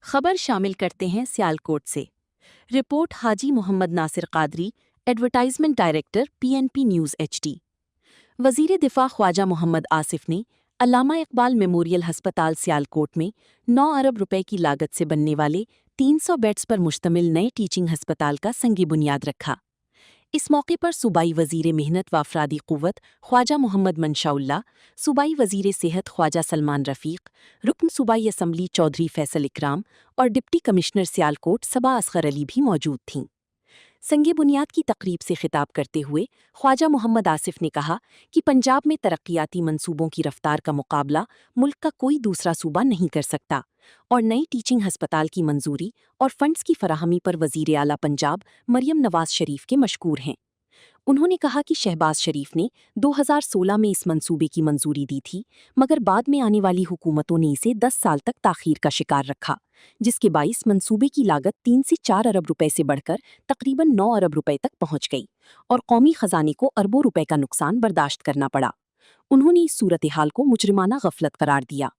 خبر شامل کرتے ہیں سیالکوٹ سے۔ Report Haji Muhammad Nasir Qadri, advertisement director PNP news HD۔ وزیر دفاع خواجہ محمد آصف نے علامہ اقبال میموریل ہسپتال سیالکوٹ میں 9 ارب روپے کی لاگت سے بننے والے 300 بیڈز پر مشتمل نئے ٹیچنگ ہسپتال کا سنگ بنیاد رکھا۔ اس موقع پر صوبائی وزیر محنت و افرادی قوت خواجہ محمد منشاء اللہ، صوبائی وزیر صحت خواجہ سلمان رفیق، رکن صوبائی اسمبلی چودھری فیصل اکرام اور ڈپٹی کمشنر سیالکوٹ صبا اصغر علی بھی موجود تھیں۔ سنگ بنیاد کی تقریب سے خطاب کرتے ہوئے خواجہ محمد آصف نے کہا کہ پنجاب میں ترقیاتی منصوبوں کی رفتار کا مقابلہ ملک کا کوئی دوسرا صوبہ نہیں کر سکتا، اور نئی ٹیچنگ ہسپتال کی منظوری اور فنڈز کی فراہمی پر وزیر اعلیٰ پنجاب مریم نواز شریف کے مشکور ہیں۔ انہوں نے کہا کہ شہباز شریف نے 2016 میں اس منصوبے کی منظوری دی تھی، مگر بعد میں آنے والی حکومتوں نے اسے 10 سال تک تاخیر کا شکار رکھا، جس کے باعث منصوبے کی لاگت 3 سے 4 ارب روپے سے بڑھ کر تقریباً 9 ارب روپے تک پہنچ گئی اور قومی خزانے کو اربوں روپے کا نقصان برداشت کرنا پڑا۔ انہوں نے اس صورتحال کو مجرمانہ غفلت قرار دیا۔